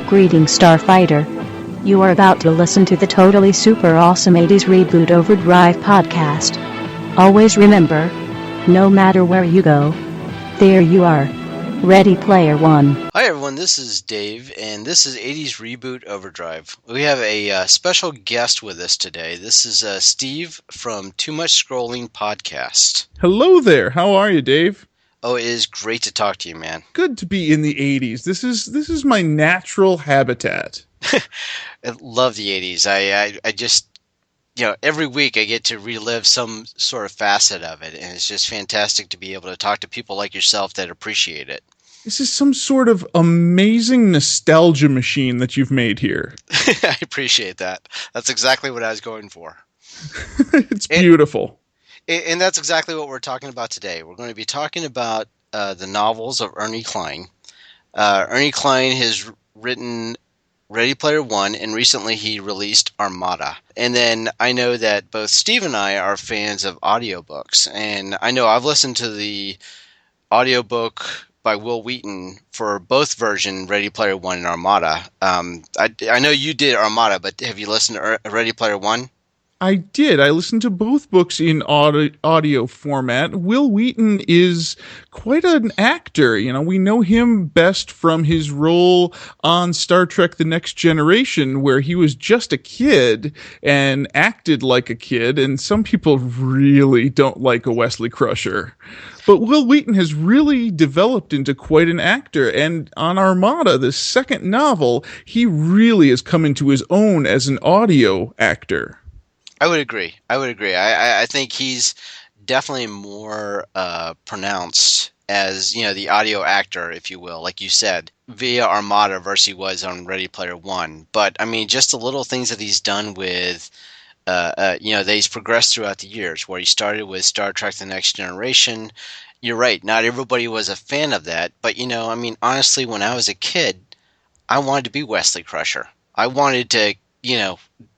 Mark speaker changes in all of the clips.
Speaker 1: Greetings, Starfighter. You are about to listen to the totally super awesome 80s Reboot Overdrive podcast. Always remember, no matter where you go, there you are. Ready Player One.
Speaker 2: Hi everyone, this is Dave, and this is 80s Reboot Overdrive. We have a special guest with us today. This is Steve from Too Much Scrolling Podcast.
Speaker 3: Hello there. How are you, Dave?
Speaker 2: Oh, it is great to talk to you, man.
Speaker 3: Good to be in the 80s. This is my natural habitat.
Speaker 2: I love the 80s. I just, every week I get to relive some sort of facet of it, and it's just fantastic to be able to talk to people like yourself that appreciate it.
Speaker 3: This is some sort of amazing nostalgia machine that you've made here.
Speaker 2: I appreciate that. That's exactly what I was going for.
Speaker 3: It's beautiful.
Speaker 2: And that's exactly what we're talking about today. We're going to be talking about the novels of Ernest Cline. Ernest Cline has written Ready Player One, and recently he released Armada. And then I know that both Steve and I are fans of audiobooks, and I know I've listened to the audiobook by Will Wheaton for both version Ready Player One and Armada. I know you did Armada, but have you listened to Ready Player One?
Speaker 3: I did. I listened to both books in audio format. Will Wheaton is quite an actor. We know him best from his role on Star Trek The Next Generation, where he was just a kid and acted like a kid, and some people really don't like a Wesley Crusher. But Will Wheaton has really developed into quite an actor, and on Armada, the second novel, he really has come into his own as an audio actor.
Speaker 2: I would agree. I think he's definitely more pronounced as, the audio actor, if you will, like you said, via Armada versus he was on Ready Player One. But, just the little things that he's done with, that he's progressed throughout the years, where he started with Star Trek The Next Generation. You're right, not everybody was a fan of that. But, honestly, when I was a kid, I wanted to be Wesley Crusher. I wanted to,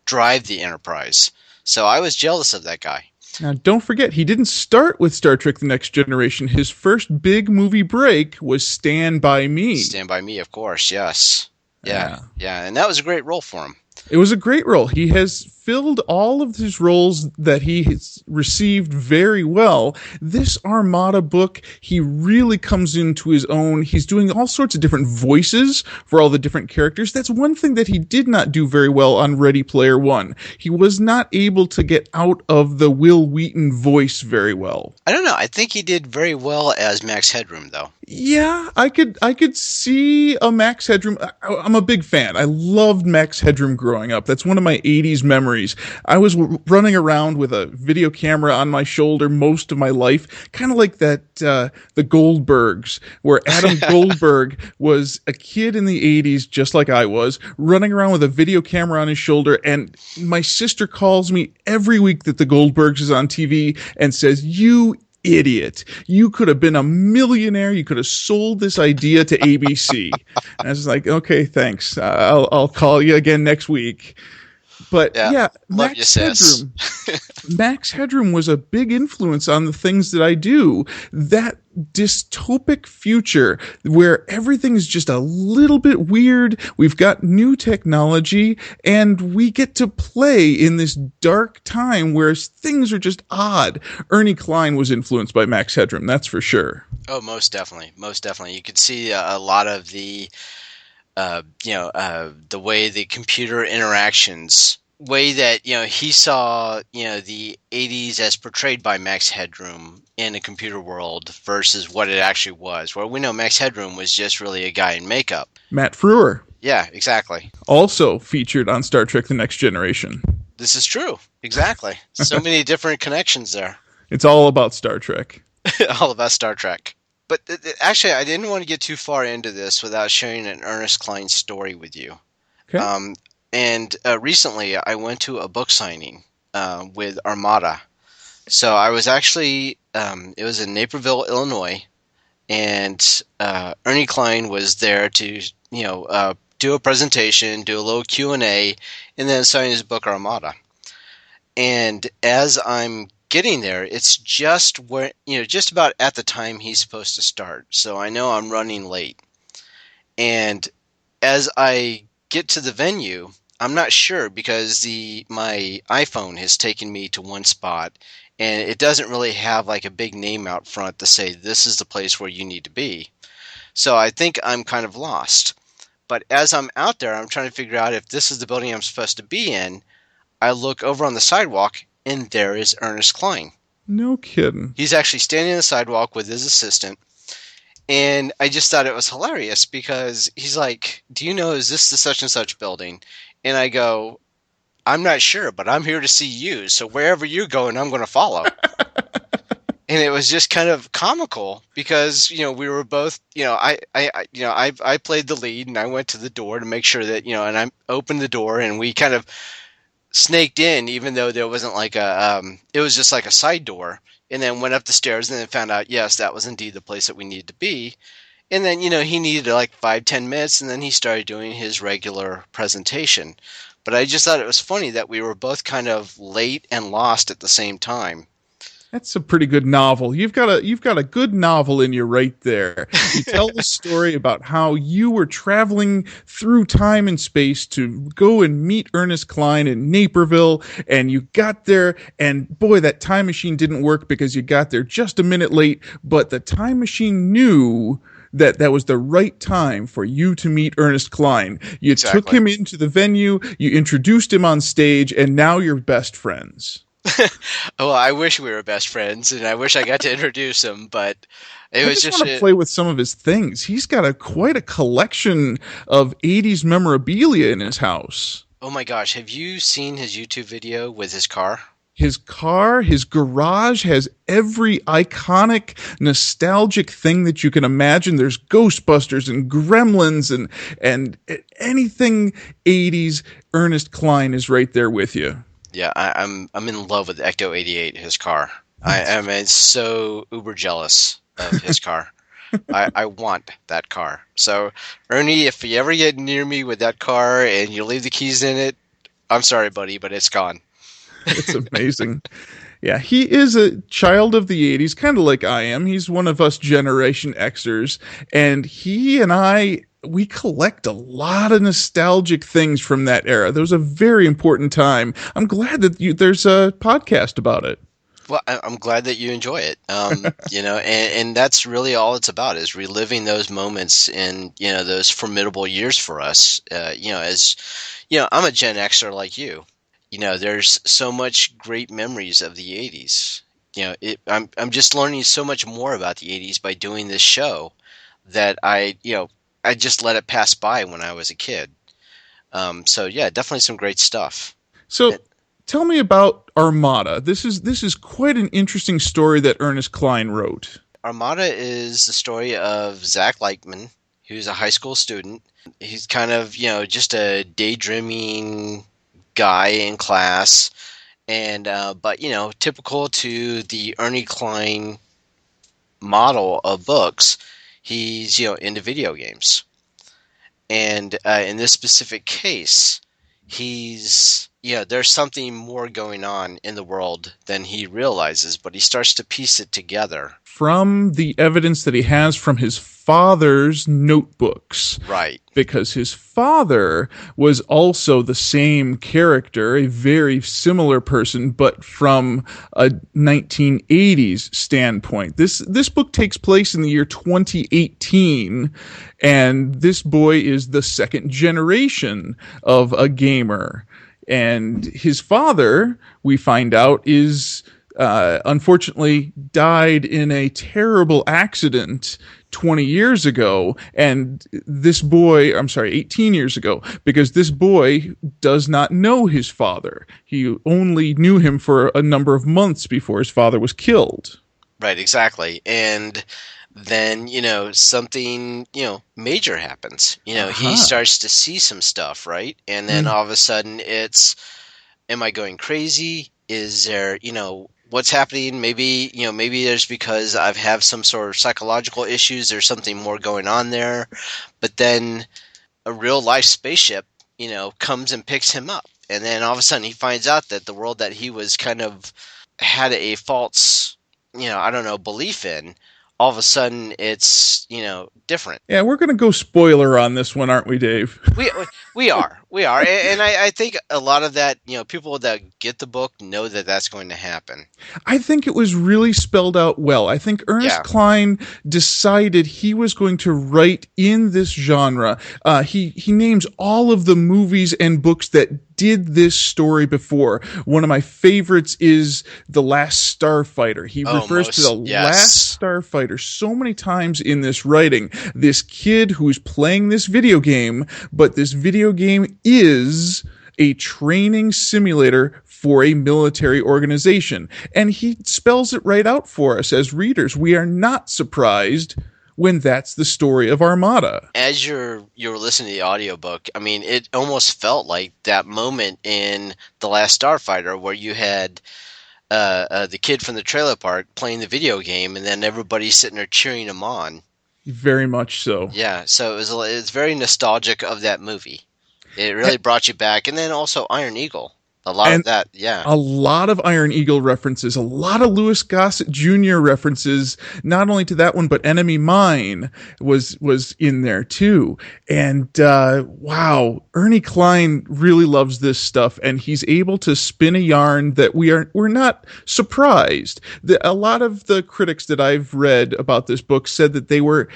Speaker 2: drive the Enterprise. So I was jealous of that guy.
Speaker 3: Now, don't forget, he didn't start with Star Trek The Next Generation. His first big movie break was Stand By Me.
Speaker 2: Stand By Me, of course, yes. Yeah, and that was a great role for him.
Speaker 3: It was a great role. He has filled all of his roles that he has received very well. This Armada book, he really comes into his own. He's doing all sorts of different voices for all the different characters. That's one thing that he did not do very well on Ready Player One. He was not able to get out of the Will Wheaton voice very well.
Speaker 2: I don't know. I think he did very well as Max Headroom, though.
Speaker 3: Yeah, I could see a Max Headroom. I'm a big fan. I loved Max Headroom growing up. That's one of my 80s memories. I was running around with a video camera on my shoulder most of my life, kind of like that the Goldbergs, where Adam Goldberg was a kid in the 80s, just like I was, running around with a video camera on his shoulder, and my sister calls me every week that the Goldbergs is on TV and says, "You idiot. You could have been a millionaire. You could have sold this idea to ABC." And I was like, okay, thanks. I'll call you again next week. But yeah, Max Headroom was a big influence on the things that I do. That dystopic future where everything is just a little bit weird. We've got new technology, and we get to play in this dark time where things are just odd. Ernest Cline was influenced by Max Headroom, that's for sure.
Speaker 2: Oh, most definitely. You could see a lot of the the way the computer interactions, way that, he saw, the 80s as portrayed by Max Headroom in a computer world versus what it actually was. Where we know Max Headroom was just really a guy in makeup.
Speaker 3: Matt Frewer.
Speaker 2: Yeah, exactly.
Speaker 3: Also featured on Star Trek The Next Generation.
Speaker 2: This is true. Exactly. So many different connections there.
Speaker 3: It's all about Star Trek.
Speaker 2: All about Star Trek. But actually, I didn't want to get too far into this without sharing an Ernest Cline story with you.
Speaker 3: Okay.
Speaker 2: And recently, I went to a book signing with Armada. So I was actually, it was in Naperville, Illinois, and Ernest Cline was there to, do a presentation, do a little Q&A, and then sign his book Armada. And as I'm getting there, it's just where, just about at the time he's supposed to start. So I know I'm running late. And as I get to the venue, I'm not sure because my iPhone has taken me to one spot and it doesn't really have like a big name out front to say this is the place where you need to be. So I think I'm kind of lost. But as I'm out there, I'm trying to figure out if this is the building I'm supposed to be in. I look over on the sidewalk and there is Ernest Cline.
Speaker 3: No kidding.
Speaker 2: He's actually standing on the sidewalk with his assistant. And I just thought it was hilarious because he's like, do you know, is this the such and such building? And I go, I'm not sure, but I'm here to see you. So wherever you're going, I'm going to follow. And it was just kind of comical because, we were both, I played the lead and I went to the door to make sure that, and I opened the door and we kind of snaked in, even though there wasn't like it was just like a side door. And then went up the stairs and then found out, yes, that was indeed the place that we needed to be. And then, he needed like 5-10 minutes and then he started doing his regular presentation. But I just thought it was funny that we were both kind of late and lost at the same time.
Speaker 3: That's a pretty good novel. You've got a good novel in you right there. You tell the story about how you were traveling through time and space to go and meet Ernest Cline in Naperville, and you got there, and boy, that time machine didn't work because you got there just a minute late, but the time machine knew that was the right time for you to meet Ernest Cline. You
Speaker 2: Exactly.
Speaker 3: took him into the venue, you introduced him on stage, and now you're best friends.
Speaker 2: Well, I wish we were best friends, and I wish I got to introduce him, but it was
Speaker 3: just want to play with some of his things. He's got quite a collection of 80s memorabilia in his house.
Speaker 2: Oh my gosh, have you seen his YouTube video with his car?
Speaker 3: His car, his garage has every iconic, nostalgic thing that you can imagine. There's Ghostbusters and Gremlins and anything 80s. Ernest Cline is right there with you.
Speaker 2: Yeah, I'm in love with Ecto 88, his car. I am so uber jealous of his car. I want that car. So, Ernie, if you ever get near me with that car and you leave the keys in it, I'm sorry, buddy, but it's gone.
Speaker 3: It's amazing. Yeah, he is a child of the 80s, kind of like I am. He's one of us Generation Xers, and he and we collect a lot of nostalgic things from that era. That was a very important time. I'm glad that there's a podcast about it.
Speaker 2: Well, I'm glad that you enjoy it. And that's really all it's about, is reliving those moments in, those formidable years for us. As I'm a Gen Xer like you. There's so much great memories of the 80s. I'm just learning so much more about the 80s by doing this show that I just let it pass by when I was a kid. So yeah, definitely some great stuff.
Speaker 3: So tell me about Armada. This is quite an interesting story that Ernest Cline wrote.
Speaker 2: Armada is the story of Zach Lightman, who's a high school student. He's kind of, just a daydreaming guy in class, and but typical to the Ernie Cline model of books, he's into video games, and in this specific case, there's something more going on in the world than he realizes, but he starts to piece it together
Speaker 3: from the evidence that he has from his father's notebooks.
Speaker 2: Right.
Speaker 3: Because his father was also the same character, a very similar person, but from a 1980s standpoint. This book takes place in the year 2018, and this boy is the second generation of a gamer. And his father, we find out, is unfortunately died in a terrible accident 20 years ago, and 18 years ago, because this boy does not know his father. He only knew him for a number of months before his father was killed.
Speaker 2: Right, exactly. And then, something, major happens. He starts to see some stuff, right? And then all of a sudden it's, am I going crazy? Is there, what's happening? Maybe there's, because I've have some sort of psychological issues, there's something more going on there. But then a real life spaceship, comes and picks him up. And then all of a sudden he finds out that the world that he was kind of had a false, belief in, all of a sudden it's, different.
Speaker 3: Yeah, we're going to go spoiler on this one, aren't we, Dave?
Speaker 2: We are, and I think a lot of that, people that get the book know that that's going to happen.
Speaker 3: I think it was really spelled out well. I think Ernest Cline decided he was going to write in this genre. He names all of the movies and books that did this story before. One of my favorites is The Last Starfighter. He refers to the Last Starfighter so many times in this writing. This kid who's playing this video game, but this video game is a training simulator for a military organization. And he spells it right out for us as readers. We are not surprised when that's the story of Armada.
Speaker 2: As you're listening to the audiobook, I mean, it almost felt like that moment in The Last Starfighter where you had the kid from the trailer park playing the video game, and then everybody sitting there cheering him on.
Speaker 3: Very much so.
Speaker 2: Yeah, so it's very nostalgic of that movie. It really brought you back. And then also Iron Eagle. A lot of that, yeah.
Speaker 3: A lot of Iron Eagle references, a lot of Louis Gossett Jr. references, not only to that one, but Enemy Mine was in there too. And wow, Ernie Cline really loves this stuff, and he's able to spin a yarn that we're not surprised. A lot of the critics that I've read about this book said that they were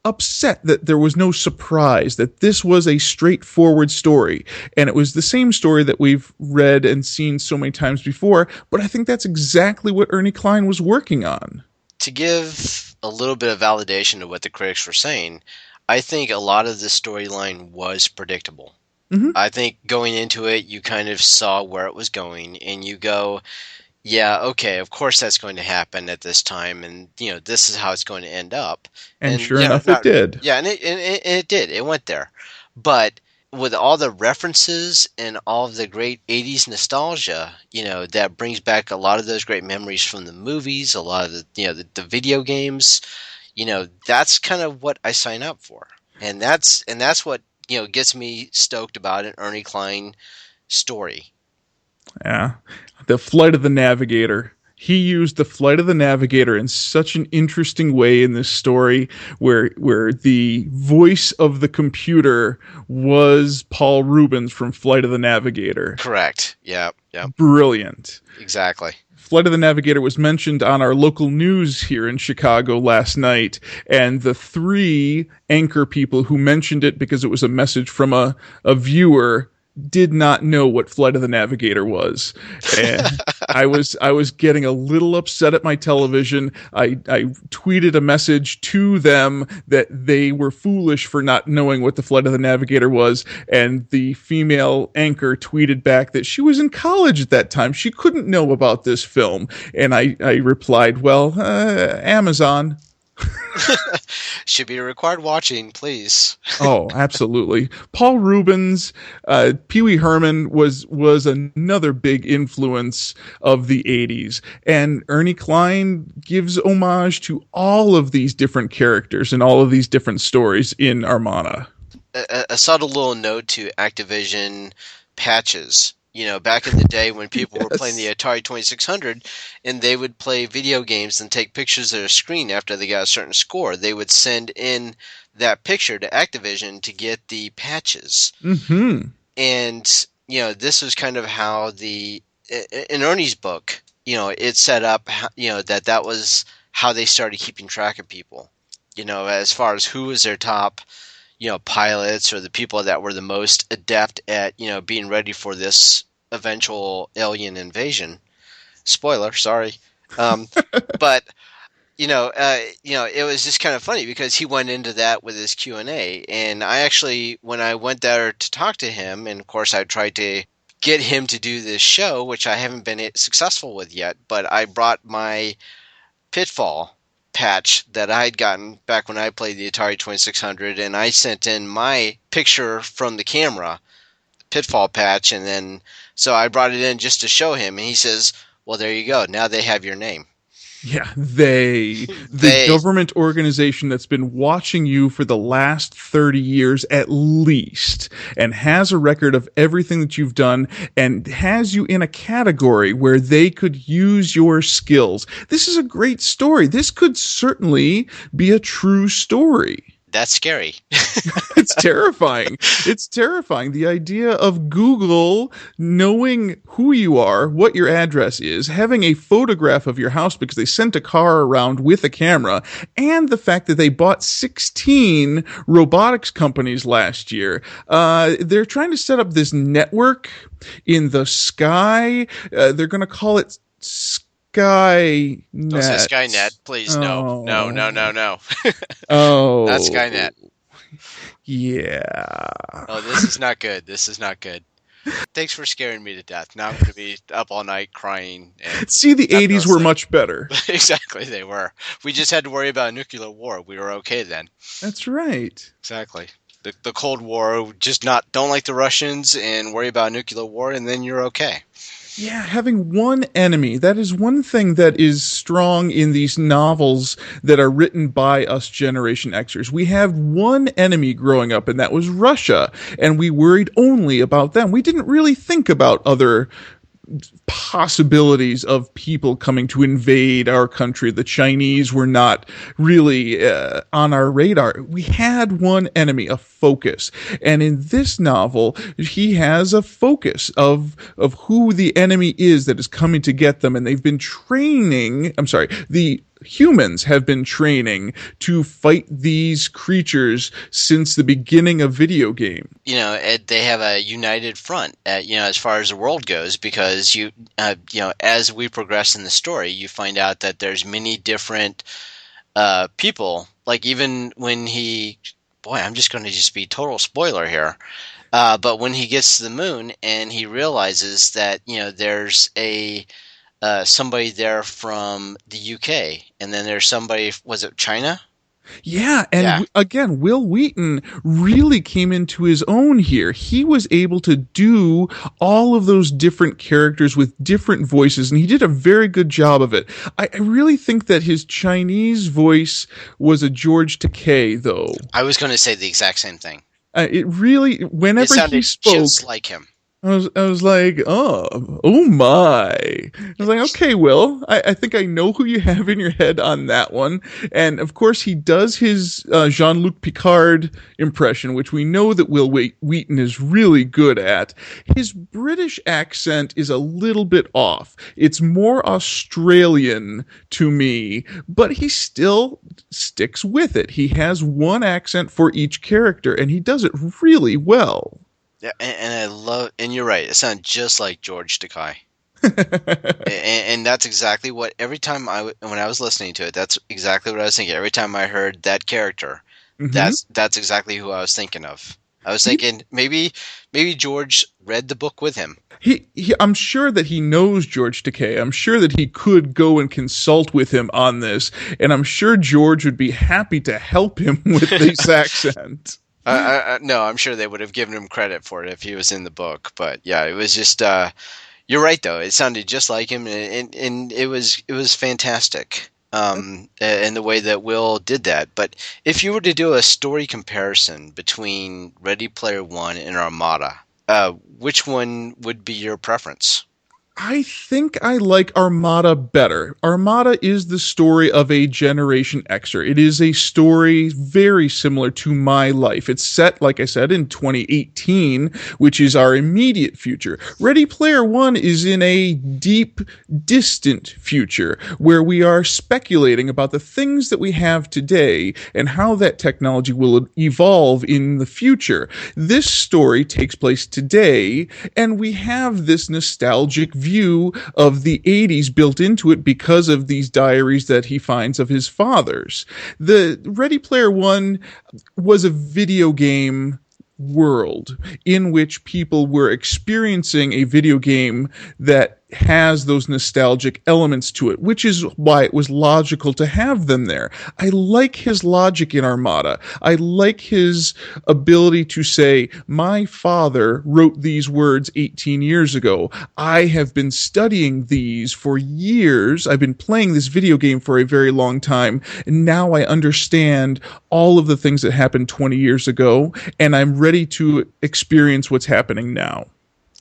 Speaker 3: upset that there was no surprise, that this was a straightforward story. And it was the same story that we've read and seen so many times before, but I think that's exactly what Ernie Cline was working on.
Speaker 2: To give a little bit of validation to what the critics were saying, I think a lot of the storyline was predictable. Mm-hmm. I think going into it, you kind of saw where it was going, and you go, yeah, okay, of course that's going to happen at this time, and this is how it's going to end up.
Speaker 3: And sure enough, it did.
Speaker 2: Yeah, and it did. It went there. But with all the references and all of the great 80s nostalgia, that brings back a lot of those great memories from the movies, a lot of the video games, that's kind of what I sign up for. And that's what, gets me stoked about an Ernie Cline story.
Speaker 3: Yeah. The Flight of the Navigator. He used the Flight of the Navigator in such an interesting way in this story where the voice of the computer was Paul Rubens from Flight of the Navigator.
Speaker 2: Correct. Yeah.
Speaker 3: Brilliant.
Speaker 2: Exactly.
Speaker 3: Flight of the Navigator was mentioned on our local news here in Chicago last night, and the 3 anchor people who mentioned it because it was a message from a viewer did not know what Flight of the Navigator was. And I was getting a little upset at my television. I tweeted a message to them that they were foolish for not knowing what the Flight of the Navigator was. And the female anchor tweeted back that she was in college at that time. She couldn't know about this film. And I replied, well, Amazon.
Speaker 2: Should be required watching, please.
Speaker 3: Oh, absolutely. Paul Rubens, Pee Wee Herman was another big influence of the 80s. And Ernie Cline gives homage to all of these different characters and all of these different stories in Armada.
Speaker 2: A subtle little note to Activision patches. Back in the day when people were playing the Atari 2600 and they would play video games and take pictures of their screen after they got a certain score, they would send in that picture to Activision to get the patches.
Speaker 3: Mm-hmm.
Speaker 2: And, this was kind of how in Ernie's book, it set up, that was how they started keeping track of people, as far as who was their top pilots or the people that were the most adept at, being ready for this eventual alien invasion. Spoiler, sorry. But, it was just kind of funny because he went into that with his Q&A. And I actually, when I went there to talk to him, and of course I tried to get him to do this show, which I haven't been successful with yet, but I brought my Pitfall patch that I had gotten back when I played the Atari 2600, and I sent in my picture from the camera, Pitfall patch, and then so I brought it in just to show him, and he says, well, there you go, now they have your name.
Speaker 3: Yeah, the
Speaker 2: They.
Speaker 3: government organization that's been watching you for the last 30 years at least, and has a record of everything that you've done, and has you in a category where they could use your skills. This is a great story. This could certainly be a true story.
Speaker 2: That's scary.
Speaker 3: It's terrifying. It's terrifying. The idea of Google knowing who you are, what your address is, having a photograph of your house because they sent a car around with a camera, and the fact that they bought 16 robotics companies last year. They're trying to set up this network in the sky. They're going to call it Skynet.
Speaker 2: Don't say Skynet, please. No. No.
Speaker 3: Oh.
Speaker 2: Not Skynet.
Speaker 3: Yeah.
Speaker 2: Oh, this is not good. This is not good. Thanks for scaring me to death. Now I'm going to be up all night crying. And
Speaker 3: see, the 80s were much better.
Speaker 2: Exactly, they were. We just had to worry about a nuclear war. We were okay then.
Speaker 3: That's right.
Speaker 2: Exactly. The Cold War, don't like the Russians and worry about a nuclear war, and then you're okay.
Speaker 3: Yeah, having one enemy. That is one thing that is strong in these novels that are written by us Generation Xers. We have one enemy growing up, and that was Russia, and we worried only about them. We didn't really think about other possibilities of people coming to invade our country. The Chinese were not really on our radar. We had one enemy, a focus. And in this novel, he has a focus of who the enemy is that is coming to get them. And they've been the humans have been training to fight these creatures since the beginning of video game.
Speaker 2: They have a united front, as far as the world goes, because as we progress in the story, you find out that there's many different people. Like even when I'm just going to be total spoiler here. But when he gets to the moon and he realizes that, there's somebody there from the UK, and then there's somebody, was it China?
Speaker 3: Yeah, and again, Will Wheaton really came into his own here. He was able to do all of those different characters with different voices, and he did a very good job of it. I really think that his Chinese voice was a George Takei, though.
Speaker 2: I was going to say the exact same thing.
Speaker 3: It really, whenever he spoke,
Speaker 2: just like him.
Speaker 3: I was like, oh my. I was like, okay, Will, I think I know who you have in your head on that one. And of course, he does his Jean-Luc Picard impression, which we know that Will Wheaton is really good at. His British accent is a little bit off. It's more Australian to me, but he still sticks with it. He has one accent for each character, and he does it really well.
Speaker 2: Yeah, and you're right. It sounds just like George Takei, and that's exactly what. Every time when I was listening to it, that's exactly what I was thinking. Every time I heard that character, that's exactly who I was thinking of. I was thinking maybe George read the book with him.
Speaker 3: I'm sure that he knows George Takei. I'm sure that he could go and consult with him on this, and I'm sure George would be happy to help him with this accent.
Speaker 2: No, I'm sure they would have given him credit for it if he was in the book. But yeah, it was just. You're right, though. It sounded just like him, and it was fantastic. And the way that Will did that. But if you were to do a story comparison between Ready Player One and Armada, which one would be your preference?
Speaker 3: I think I like Armada better. Armada is the story of a Generation Xer. It is a story very similar to my life. It's set, like I said, in 2018, which is our immediate future. Ready Player One is in a deep, distant future where we are speculating about the things that we have today and how that technology will evolve in the future. This story takes place today, and we have this nostalgic view of the 80s built into it because of these diaries that he finds of his father's. The Ready Player One was a video game world in which people were experiencing a video game that has those nostalgic elements to it, which is why it was logical to have them there. I like his logic in Armada. I like his ability to say, my father wrote these words 18 years ago. I have been studying these for years. I've been playing this video game for a very long time, and now I understand all of the things that happened 20 years ago, and I'm ready to experience what's happening now.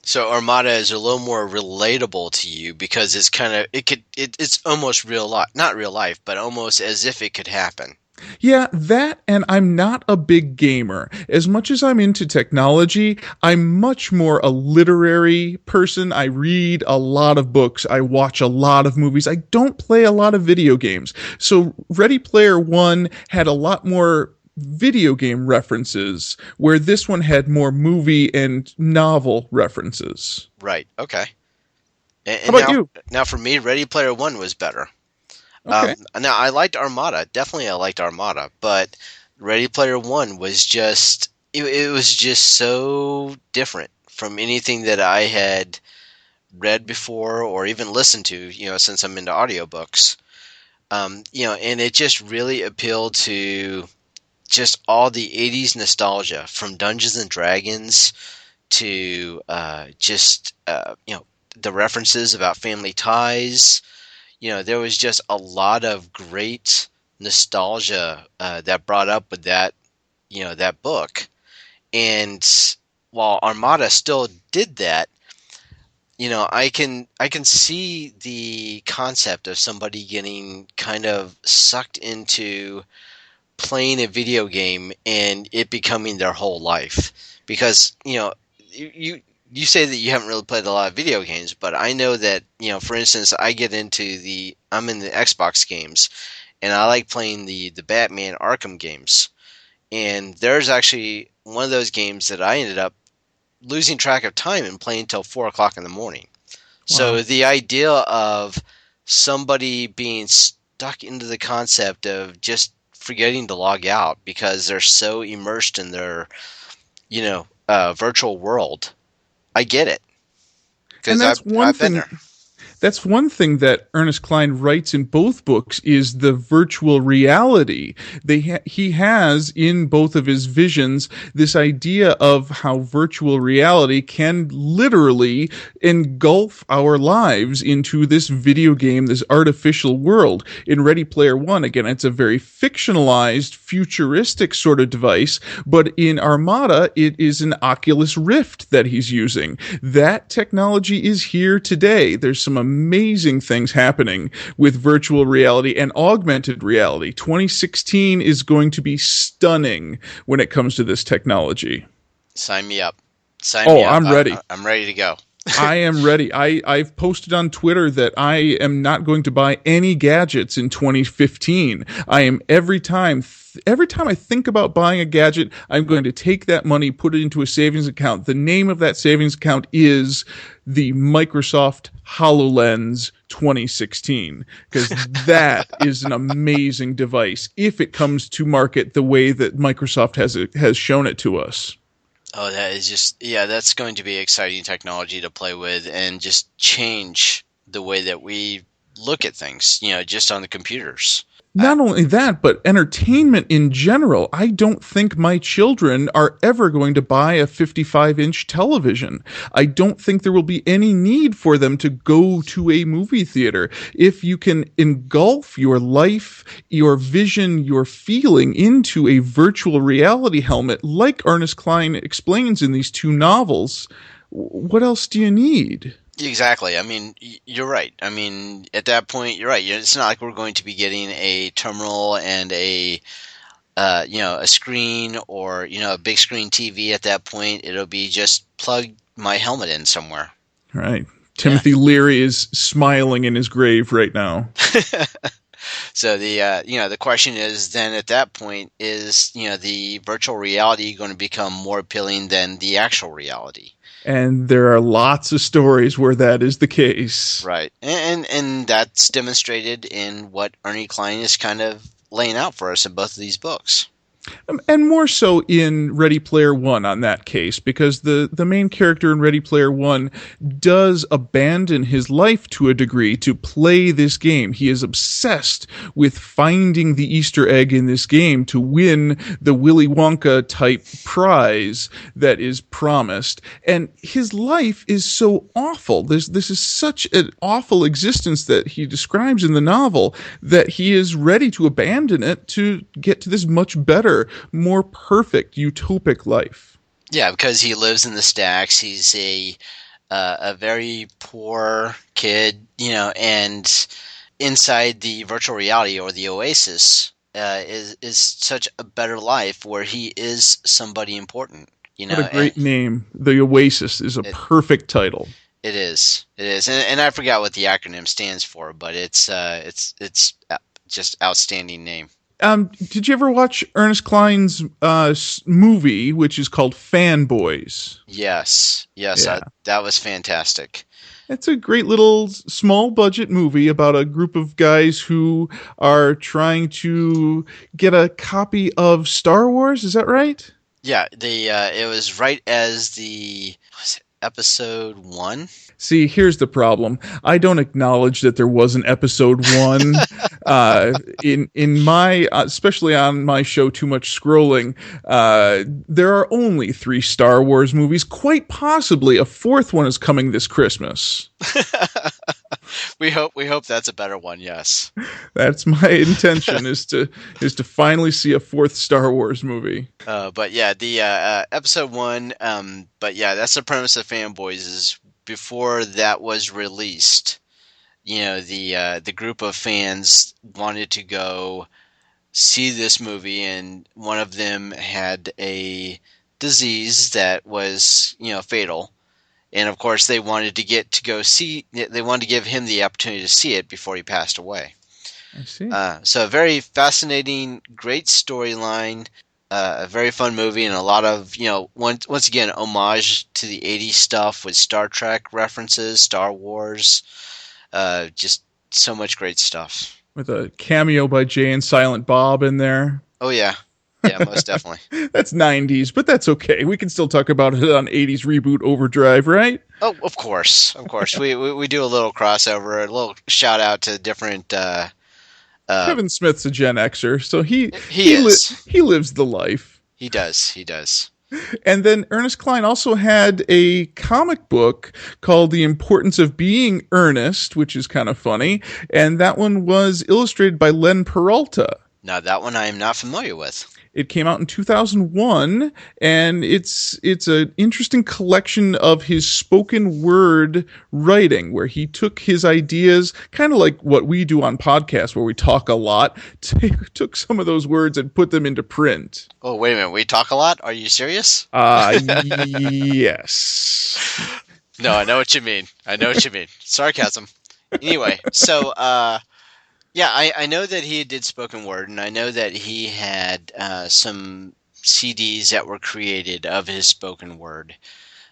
Speaker 2: So Armada is a little more relatable to you because it's kind of it's almost real life, not real life, but almost as if it could happen.
Speaker 3: Yeah, that, and I'm not a big gamer. As much as I'm into technology, I'm much more a literary person. I read a lot of books. I watch a lot of movies. I don't play a lot of video games. So Ready Player One had a lot more video game references, where this one had more movie and novel references.
Speaker 2: Right. Okay. And
Speaker 3: How about you?
Speaker 2: Now, for me, Ready Player One was better.
Speaker 3: Okay.
Speaker 2: Now, I liked Armada. Definitely, I liked Armada. But Ready Player One was just it was just so different from anything that I had read before or even listened to. Since I'm into audiobooks. And it just really appealed to just all the 80s nostalgia, from Dungeons and Dragons to the references about family ties. There was just a lot of great nostalgia that brought up with that book. And while Armada still did that, I can see the concept of somebody getting kind of sucked into playing a video game and it becoming their whole life. Because you say that you haven't really played a lot of video games, but I know that, for instance, I'm in the Xbox games, and I like playing the Batman Arkham games. And there's actually one of those games that I ended up losing track of time and playing until 4 o'clock in the morning. Wow. So the idea of somebody being stuck into the concept of just forgetting to log out because they're so immersed in their, virtual world, I get it.
Speaker 3: And I've been there. That's one thing that Ernest Cline writes in both books is the virtual reality. He has in both of his visions this idea of how virtual reality can literally engulf our lives into this video game, this artificial world. In Ready Player One, again, it's a very fictionalized, futuristic sort of device, but in Armada, it is an Oculus Rift that he's using. That technology is here today. There's some amazing things happening with virtual reality and augmented reality. 2016 is going to be stunning when it comes to this technology.
Speaker 2: Sign me up. Me up.
Speaker 3: I'm ready.
Speaker 2: I'm ready to go.
Speaker 3: I am ready. I've posted on Twitter that I am not going to buy any gadgets in 2015. I am every time I think about buying a gadget, I'm going to take that money, put it into a savings account. The name of that savings account is the Microsoft HoloLens 2016, because that is an amazing device if it comes to market the way that Microsoft has shown it to us.
Speaker 2: Oh, that is that's going to be exciting technology to play with and just change the way that we look at things, just on the computers.
Speaker 3: Not only that, but entertainment in general. I don't think my children are ever going to buy a 55-inch television. I don't think there will be any need for them to go to a movie theater. If you can engulf your life, your vision, your feeling into a virtual reality helmet, like Ernest Cline explains in these two novels, what else do you need?
Speaker 2: Exactly. I mean, you're right. I mean, at that point, you're right. It's not like we're going to be getting a terminal and a screen or, a big screen TV at that point. It'll be just plug my helmet in somewhere.
Speaker 3: Right. Timothy Leary is smiling in his grave right now.
Speaker 2: So the question is then at that point is, the virtual reality going to become more appealing than the actual reality?
Speaker 3: And there are lots of stories where that is the case.
Speaker 2: Right. And that's demonstrated in what Ernie Cline is kind of laying out for us in both of these books.
Speaker 3: And more so in Ready Player One on that case, because the main character in Ready Player One does abandon his life to a degree to play this game. He is obsessed with finding the Easter egg in this game to win the Willy Wonka type prize that is promised. And his life is so awful. This is such an awful existence that he describes in the novel that he is ready to abandon it to get to this much better, more perfect, utopic life.
Speaker 2: Yeah, because he lives in the stacks. He's a very poor kid, and inside the virtual reality or the Oasis is such a better life where he is somebody important.
Speaker 3: What a great name! The Oasis is a perfect title.
Speaker 2: It is, and I forgot what the acronym stands for, but it's just outstanding name.
Speaker 3: Did you ever watch Ernest Cline's movie, which is called Fanboys?
Speaker 2: Yes, yeah. That was fantastic.
Speaker 3: It's a great little small budget movie about a group of guys who are trying to get a copy of Star Wars. Is that right?
Speaker 2: Yeah, it was right as episode 1.
Speaker 3: See, here's the problem. I don't acknowledge that there was an episode 1. In my, especially on my show, Too Much Scrolling, there are only 3 Star Wars movies. Quite possibly a 4th one is coming this Christmas.
Speaker 2: We hope that's a better one. Yes,
Speaker 3: that's my intention is to finally see a 4th Star Wars movie.
Speaker 2: But yeah, the episode 1. But yeah, that's the premise of Fanboys. Is before that was released, the group of fans wanted to go see this movie, and one of them had a disease that was fatal. And of course, they wanted to they wanted to give him the opportunity to see it before he passed away.
Speaker 3: I see.
Speaker 2: So a very fascinating, great storyline, a very fun movie, and a lot of, once again, homage to the 80s stuff with Star Trek references, Star Wars, just so much great stuff.
Speaker 3: With a cameo by Jay and Silent Bob in there.
Speaker 2: Oh, yeah. Yeah, most definitely.
Speaker 3: That's 90s, but that's okay. We can still talk about it on 80s Reboot Overdrive, right?
Speaker 2: Oh, of course. Of course. we do a little crossover, a little shout out to different...
Speaker 3: Kevin Smith's a Gen Xer, so he lives the life.
Speaker 2: He does.
Speaker 3: And then Ernest Cline also had a comic book called The Importance of Being Ernest, which is kind of funny, and that one was illustrated by Len Peralta.
Speaker 2: Now, that one I am not familiar with.
Speaker 3: It came out in 2001, and it's an interesting collection of his spoken word writing, where he took his ideas, kind of like what we do on podcasts, where we talk a lot, took some of those words and put them into print.
Speaker 2: Oh, wait a minute. We talk a lot? Are you serious?
Speaker 3: Yes.
Speaker 2: No, I know what you mean. Sarcasm. Anyway, so... yeah, I know that he did spoken word, and I know that he had some CDs that were created of his spoken word.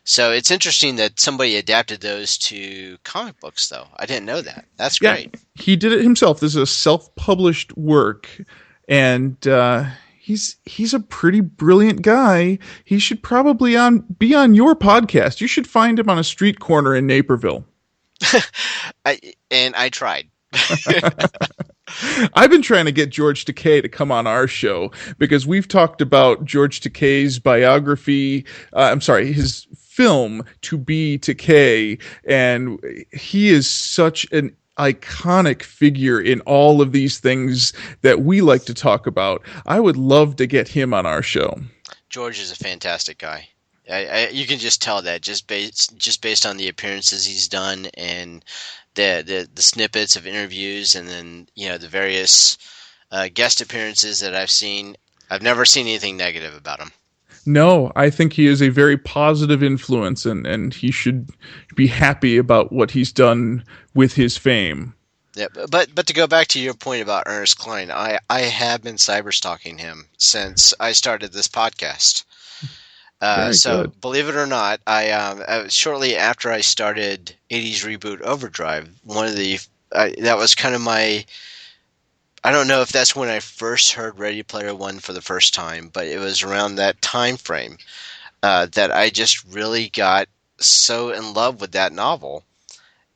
Speaker 2: So it's interesting that somebody adapted those to comic books, though. I didn't know that. That's great.
Speaker 3: Yeah, he did it himself. This is a self-published work, and he's a pretty brilliant guy. He should probably be on your podcast. You should find him on a street corner in Naperville.
Speaker 2: I tried.
Speaker 3: I've been trying to get George Takei to come on our show because we've talked about George Takei's biography. His film To Be Takei, and he is such an iconic figure in all of these things that we like to talk about. I would love to get him on our show.
Speaker 2: George is a fantastic guy. You can just tell that just based on the appearances he's done and the snippets of interviews, and then the various guest appearances that I've seen. I've never seen anything negative about him.
Speaker 3: No, I think he is a very positive influence, and he should be happy about what he's done with his fame.
Speaker 2: Yeah, but to go back to your point about Ernest Cline, I have been cyberstalking him since I started this podcast. So good. Believe it or not, I shortly after I started 80's Reboot Overdrive, that was kind of my I don't know if that's when I first heard Ready Player One for the first time, but it was around that time frame that I just really got so in love with that novel.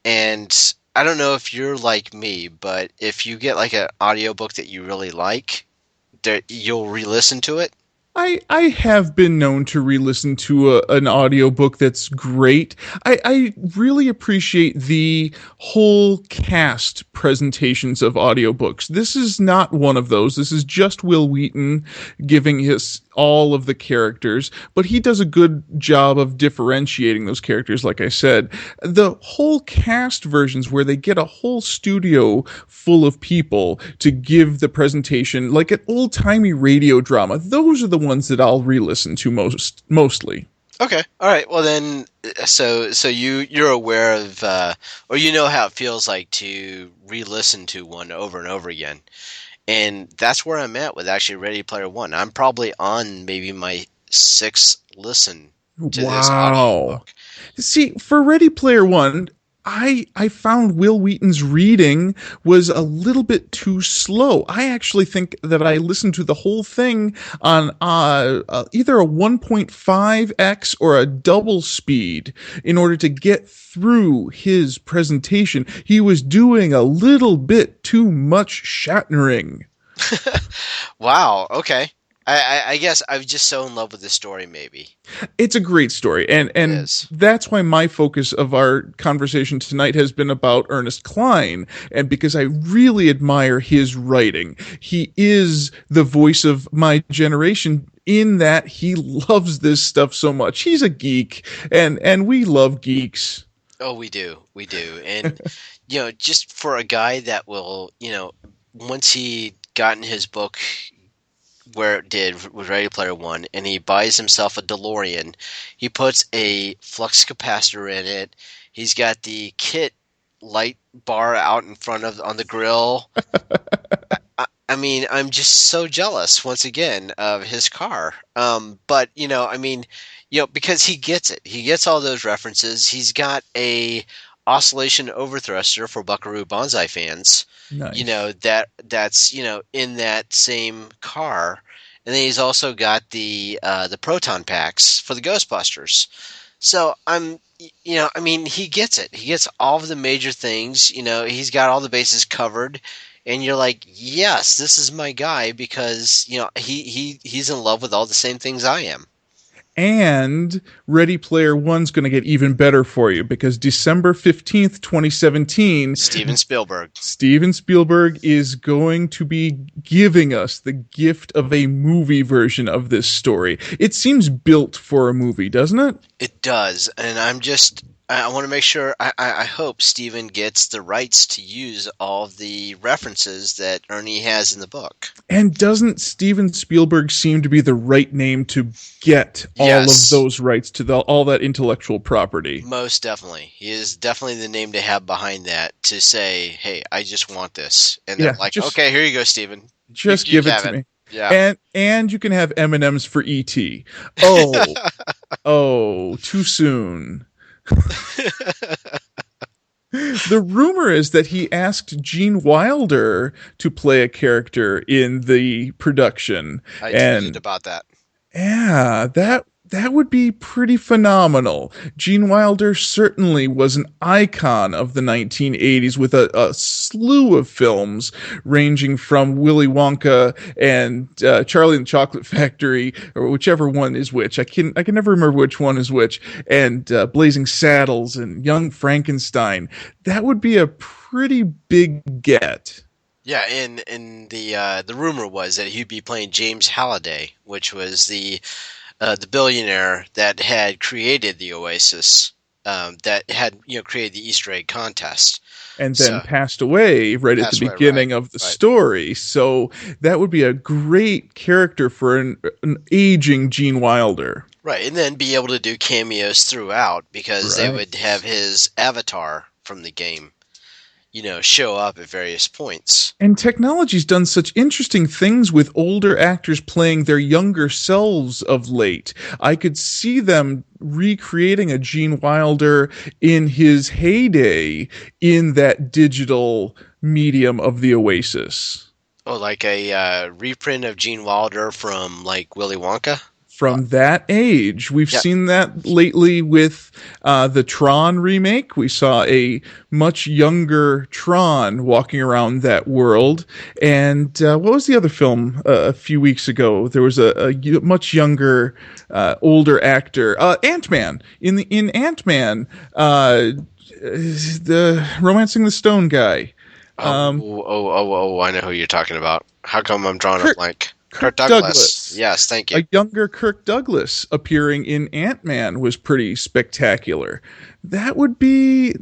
Speaker 2: And I don't know if you're like me, but if you get like an audiobook that you really like, you'll re-listen to it.
Speaker 3: I have been known to re-listen to an audiobook that's great. I really appreciate the whole cast presentations of audiobooks. This is not one of those. This is just Will Wheaton giving his all of the characters, but he does a good job of differentiating those characters, like I said. The whole cast versions where they get a whole studio full of people to give the presentation, like an old-timey radio drama, those are the ones that I'll re-listen to mostly.
Speaker 2: Okay, all right. Well then, so you're aware of, or you know how it feels like to re-listen to one over and over again. And that's where I'm at with actually Ready Player One. I'm probably on maybe my 6th listen to this audiobook.
Speaker 3: See, for Ready Player One, I found Will Wheaton's reading was a little bit too slow. I actually think that I listened to the whole thing on either a 1.5x or a double speed in order to get through his presentation. He was doing a little bit too much Shatnering.
Speaker 2: Wow, okay. I guess I'm just so in love with the story, maybe.
Speaker 3: It's a great story, and that's why my focus of our conversation tonight has been about Ernest Cline, and because I really admire his writing. He is the voice of my generation in that he loves this stuff so much. He's a geek, and we love geeks.
Speaker 2: Oh, we do. And, just for a guy that will, once he got in his book where it did with Ready Player One, and he buys himself a DeLorean. He puts a flux capacitor in it. He's got the kit light bar out in front of on the grill. I mean, I'm just so jealous once again of his car. But because he gets it. He gets all those references. He's got a oscillation overthruster for Buckaroo Banzai fans.
Speaker 3: Nice.
Speaker 2: That's in that same car, and then he's also got the proton packs for the Ghostbusters. So he gets it. He gets all of the major things. He's got all the bases covered, and you're like, yes, this is my guy because he's in love with all the same things I am.
Speaker 3: And Ready Player One's going to get even better for you because December 15th, 2017,
Speaker 2: Steven
Speaker 3: Spielberg is going to be giving us the gift of a movie version of this story. It seems built for a movie, doesn't it?
Speaker 2: It does, and I want to make sure, I hope Steven gets the rights to use all of the references that Ernie has in the book.
Speaker 3: And doesn't Steven Spielberg seem to be the right name to get all of those rights to all that intellectual property?
Speaker 2: Most definitely. He is definitely the name to have behind that to say, hey, I just want this. And they're like, okay, here you go, Steven.
Speaker 3: Just give it to me.
Speaker 2: Yeah.
Speaker 3: And you can have M&Ms for E.T. Oh, too soon. The rumor is that he asked Gene Wilder to play a character in the production.
Speaker 2: I tweeted about that.
Speaker 3: Yeah, that would be pretty phenomenal. Gene Wilder certainly was an icon of the 1980s with a slew of films ranging from Willy Wonka and Charlie and the Chocolate Factory, or whichever one is which. I can never remember which one is which. And Blazing Saddles and Young Frankenstein. That would be a pretty big get.
Speaker 2: Yeah, and the rumor was that he'd be playing James Halliday, which was the billionaire that had created the Oasis, that had created the Easter egg contest,
Speaker 3: and then passed away at the beginning of the story. So that would be a great character for an aging Gene Wilder,
Speaker 2: right? And then be able to do cameos throughout because they would have his avatar from the game, show up at various points.
Speaker 3: And technology's done such interesting things with older actors playing their younger selves of late. I could see them recreating a Gene Wilder in his heyday in that digital medium of the Oasis.
Speaker 2: Oh, like a reprint of Gene Wilder from like Willy Wonka?
Speaker 3: From that age. We've
Speaker 2: Yeah.
Speaker 3: seen that lately with the Tron remake. We saw a much younger Tron walking around that world. And what was the other film a few weeks ago? There was a much younger, older actor, Ant-Man. In Ant-Man, the Romancing the Stone guy.
Speaker 2: I know who you're talking about. How come I'm drawing a blank?
Speaker 3: Kirk
Speaker 2: Douglas.
Speaker 3: Douglas.
Speaker 2: Yes, thank you.
Speaker 3: A younger Kirk Douglas appearing in Ant-Man was pretty spectacular. That would be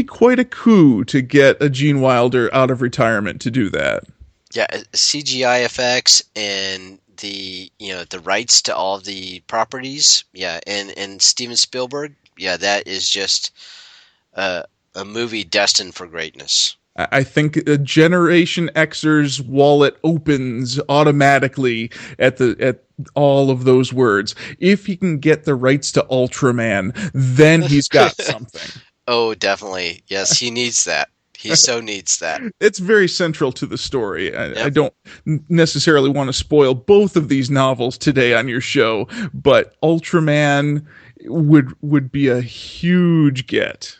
Speaker 3: quite a coup to get a Gene Wilder out of retirement to do that.
Speaker 2: Yeah, CGI effects and the rights to all of the properties. Yeah, and Steven Spielberg. Yeah, that is just a movie destined for greatness.
Speaker 3: I think a Generation Xer's wallet opens automatically at all of those words. If he can get the rights to Ultraman, then he's got something.
Speaker 2: Oh, definitely. Yes, he needs that. He so needs that.
Speaker 3: It's very central to the story.
Speaker 2: Yep.
Speaker 3: I don't necessarily want to spoil both of these novels today on your show, but Ultraman would be a huge get.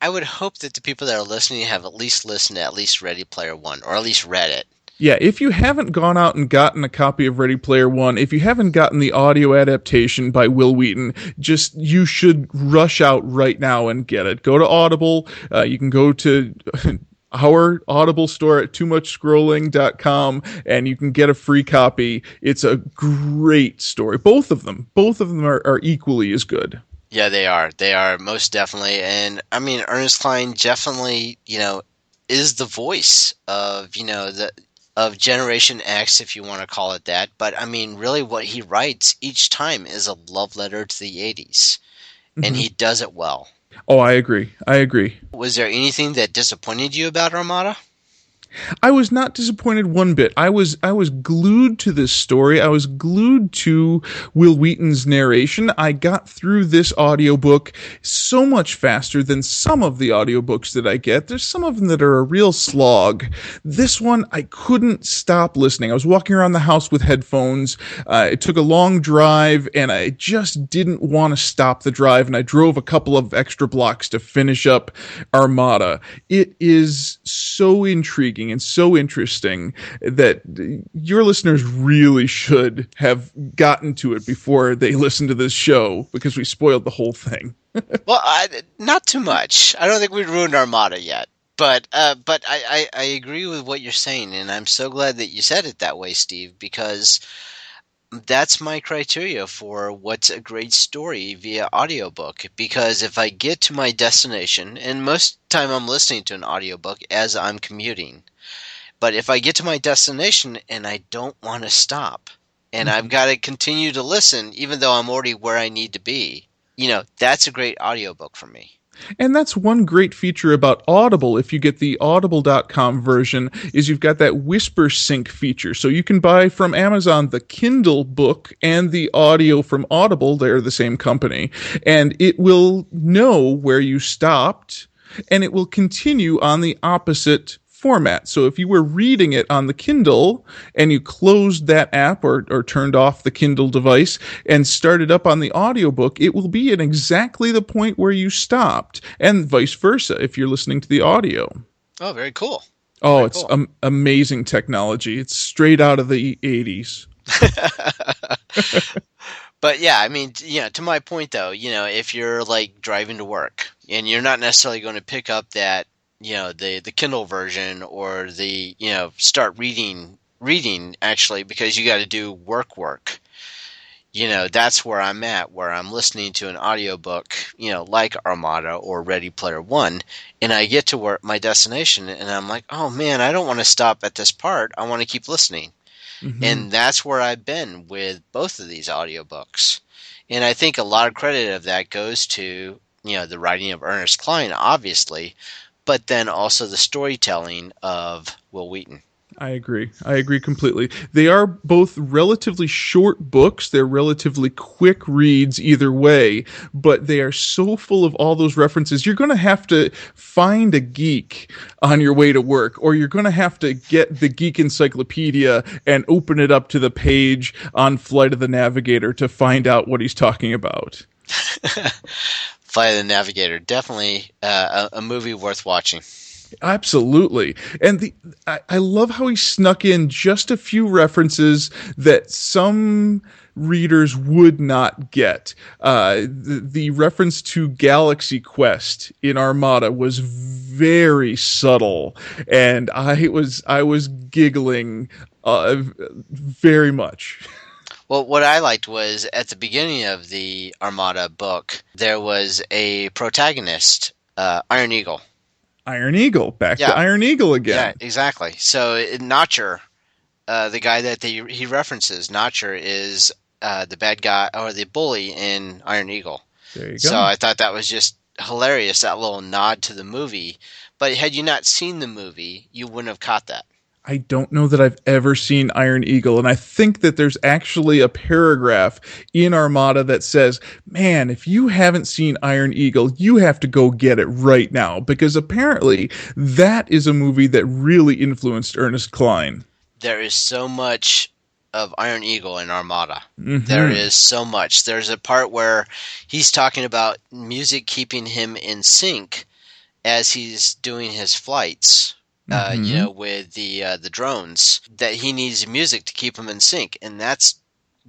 Speaker 2: I would hope that the people that are listening have at least listened to at least Ready Player One, or at least read it.
Speaker 3: Yeah, if you haven't gone out and gotten a copy of Ready Player One, if you haven't gotten the audio adaptation by Will Wheaton, you should rush out right now and get it. Go to Audible. You can go to our Audible store at toomuchscrolling.com and you can get a free copy. It's a great story. Both of them are equally as good.
Speaker 2: Yeah, they are. They are most definitely. And I mean, Ernest Cline definitely, is the voice of, of Generation X, if you want to call it that. But I mean, really what he writes each time is a love letter to the 80s. Mm-hmm. And he does it well.
Speaker 3: Oh, I agree.
Speaker 2: Was there anything that disappointed you about Armada?
Speaker 3: I was not disappointed one bit. I was glued to this story. I was glued to Will Wheaton's narration. I got through this audiobook so much faster than some of the audiobooks that I get. There's some of them that are a real slog. This one, I couldn't stop listening. I was walking around the house with headphones. It took a long drive, and I just didn't want to stop the drive, and I drove a couple of extra blocks to finish up Armada. It is so intriguing and so interesting that your listeners really should have gotten to it before they listen to this show, because we spoiled the whole thing.
Speaker 2: Well, not too much. I don't think we ruined Armada yet. But I agree with what you're saying, and I'm so glad that you said it that way, Steve, because that's my criteria for what's a great story via audiobook. Because if I get to my destination, and most time I'm listening to an audiobook as I'm commuting, but if I get to my destination and I don't want to stop, and I've got to continue to listen, even though I'm already where I need to be, that's a great audiobook for me.
Speaker 3: And that's one great feature about Audible. If you get the audible.com version, is you've got that whisper sync feature. So you can buy from Amazon the Kindle book and the audio from Audible. They're the same company. And it will know where you stopped, and it will continue on the opposite format. So if you were reading it on the Kindle and you closed that app or turned off the Kindle device and started up on the audiobook, it will be at exactly the point where you stopped, and vice versa if you're listening to the audio.
Speaker 2: Oh, very cool.
Speaker 3: Oh,
Speaker 2: very
Speaker 3: it's
Speaker 2: cool.
Speaker 3: Amazing technology. It's straight out of the 80s.
Speaker 2: But yeah, I mean, to my point though, if you're like driving to work and you're not necessarily going to pick up that, the Kindle version or the, start reading actually, because you got to do work. That's where I'm at, where I'm listening to an audiobook, like Armada or Ready Player One, and I get to my destination and I'm like, oh man, I don't want to stop at this part. I want to keep listening. Mm-hmm. And that's where I've been with both of these audiobooks. And I think a lot of credit of that goes to, the writing of Ernest Cline, obviously, but then also the storytelling of Will Wheaton.
Speaker 3: I agree. I agree completely. They are both relatively short books. They're relatively quick reads either way, but they are so full of all those references. You're going to have to find a geek on your way to work, or you're going to have to get the Geek Encyclopedia and open it up to the page on Flight of the Navigator to find out what he's talking about.
Speaker 2: Flight of the Navigator, definitely a movie worth watching.
Speaker 3: Absolutely. And I love how he snuck in just a few references that some readers would not get. The reference to Galaxy Quest in Armada was very subtle, and I was giggling very much.
Speaker 2: Well, what I liked was at the beginning of the Armada book, there was a protagonist, Iron Eagle.
Speaker 3: Iron Eagle, back to Iron Eagle again.
Speaker 2: Yeah, exactly. So Notcher, the guy that he references, Notcher is the bad guy or the bully in Iron Eagle.
Speaker 3: There you go.
Speaker 2: So I thought that was just hilarious, that little nod to the movie. But had you not seen the movie, you wouldn't have caught that.
Speaker 3: I don't know that I've ever seen Iron Eagle, and I think that there's actually a paragraph in Armada that says, man, if you haven't seen Iron Eagle, you have to go get it right now, because apparently that is a movie that really influenced Ernest Cline.
Speaker 2: There is so much of Iron Eagle in Armada.
Speaker 3: Mm-hmm.
Speaker 2: There is so much. There's a part where he's talking about music keeping him in sync as he's doing his flights. With the drones, that he needs music to keep him in sync, and that's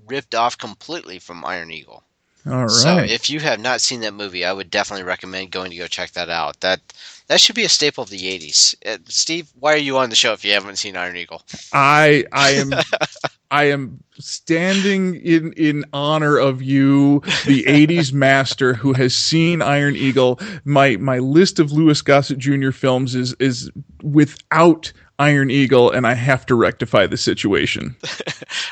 Speaker 2: ripped off completely from Iron Eagle.
Speaker 3: All right.
Speaker 2: So if you have not seen that movie, I would definitely recommend going to go check that out. That should be a staple of the 80s. Steve, why are you on the show if you haven't seen Iron Eagle?
Speaker 3: I am standing in honor of you, the 80s master who has seen Iron Eagle. My list of Louis Gossett Jr. films is without Iron Eagle, and I have to rectify the situation.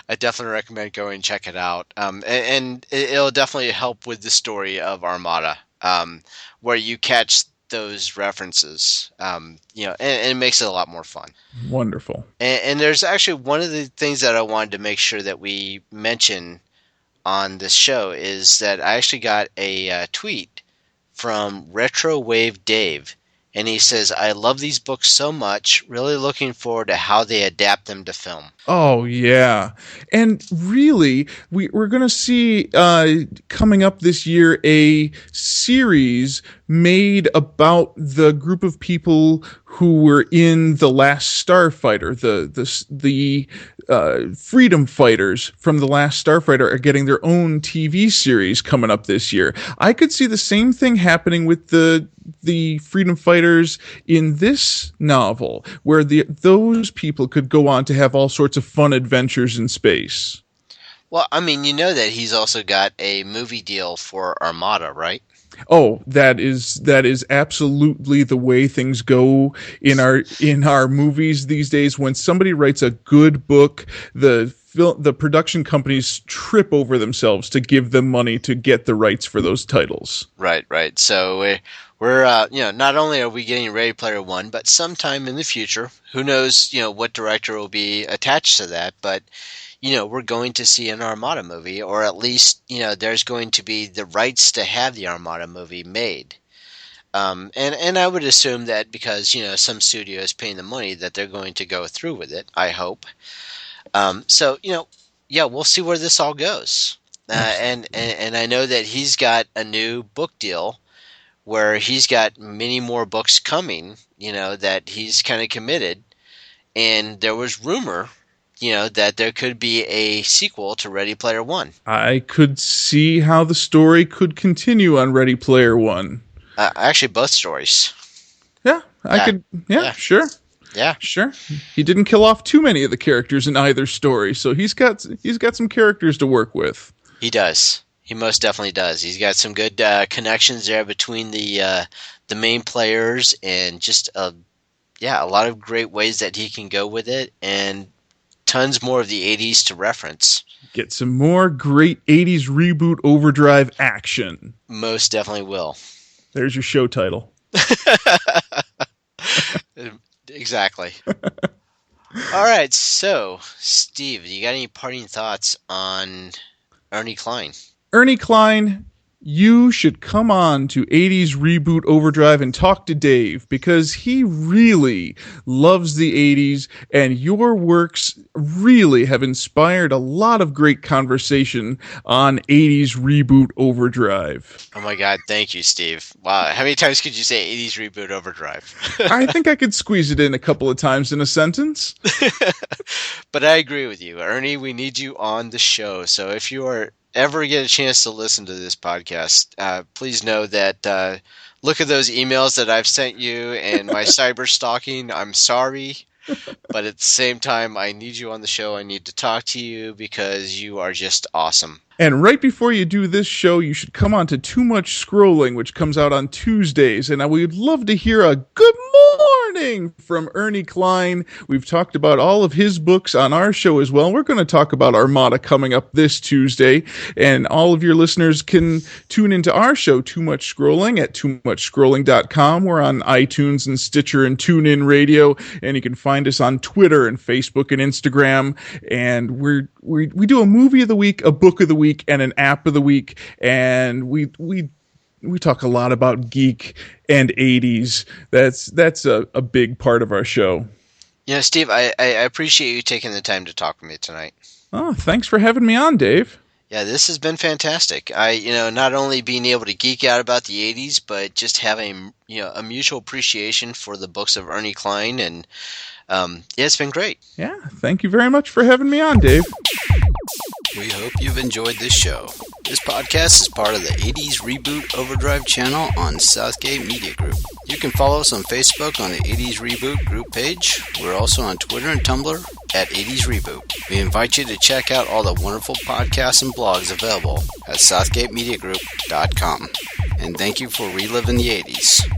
Speaker 2: I definitely recommend going and check it out. And it'll definitely help with the story of Armada, where you catch those references, and it makes it a lot more fun.
Speaker 3: Wonderful.
Speaker 2: And there's actually one of the things that I wanted to make sure that we mention on this show is that I actually got a tweet from Retro Wave Dave, and he says, I love these books so much, really looking forward to how they adapt them to film.
Speaker 3: Oh, yeah. And really, we're going to see coming up this year a series made about the group of people who were in The Last Starfighter. The freedom fighters from The Last Starfighter are getting their own TV series coming up this year. I could see the same thing happening with the freedom fighters in this novel, where those people could go on to have all sorts of fun adventures in space.
Speaker 2: Well, I mean, you know that he's also got a movie deal for Armada, right?
Speaker 3: Oh, that is absolutely the way things go in our movies these days. When somebody writes a good book, the production companies trip over themselves to give them money to get the rights for those titles. Right.
Speaker 2: So we're not only are we getting Ready Player One, but sometime in the future, who knows, what director will be attached to that, but we're going to see an Armada movie, or at least, there's going to be the rights to have the Armada movie made. And I would assume that because, some studio is paying the money, that they're going to go through with it, I hope. So, we'll see where this all goes. And I know that he's got a new book deal where he's got many more books coming, that he's kind of committed. And there was rumor that there could be a sequel to Ready Player One.
Speaker 3: I could see how the story could continue on Ready Player One.
Speaker 2: Actually, both stories.
Speaker 3: Yeah, sure.
Speaker 2: Yeah,
Speaker 3: sure. He didn't kill off too many of the characters in either story, so he's got some characters to work with.
Speaker 2: He does. He most definitely does. He's got some good connections there between the main players, and just a lot of great ways that he can go with it, and tons more of the 80s to reference.
Speaker 3: Get some more great 80s Reboot Overdrive action.
Speaker 2: Most definitely will.
Speaker 3: There's your show title.
Speaker 2: Exactly. All right, so Steve, you got any parting thoughts on Ernie Cline?
Speaker 3: Ernie Cline, you should come on to 80s Reboot Overdrive and talk to Dave because he really loves the 80s and your works really have inspired a lot of great conversation on 80s Reboot Overdrive.
Speaker 2: Oh my God, thank you, Steve. Wow, how many times could you say 80s Reboot Overdrive?
Speaker 3: I think I could squeeze it in a couple of times in a sentence.
Speaker 2: But I agree with you. Ernie, we need you on the show. So if you are ever get a chance to listen to this podcast, please know that look at those emails that I've sent you and my cyber stalking. I'm sorry. But at the same time, I need you on the show. I need to talk to you because you are just awesome.
Speaker 3: And right before you do this show, you should come on to Too Much Scrolling, which comes out on Tuesdays. And we'd love to hear a good morning from Ernie Cline. We've talked about all of his books on our show as well. We're going to talk about Armada coming up this Tuesday. And all of your listeners can tune into our show, Too Much Scrolling, at toomuchscrolling.com. We're on iTunes and Stitcher and TuneIn Radio. And you can find us on Twitter and Facebook and Instagram. And we do a movie of the week, a book of the week, and an app of the week, and we talk a lot about geek and 80s. That's a big part of our show.
Speaker 2: You know, Steve, I appreciate you taking the time to talk with me tonight.
Speaker 3: Oh, thanks for having me on, Dave.
Speaker 2: Yeah, this has been fantastic. Not only being able to geek out about the 80s, but just having, a mutual appreciation for the books of Ernie Cline, and it's been great.
Speaker 3: Yeah, thank you very much for having me on, Dave.
Speaker 4: We hope you've enjoyed this show. This podcast is part of the 80s Reboot Overdrive channel on Southgate Media Group. You can follow us on Facebook on the 80s Reboot group page. We're also on Twitter and Tumblr at 80s Reboot. We invite you to check out all the wonderful podcasts and blogs available at southgatemediagroup.com. And thank you for reliving the 80s.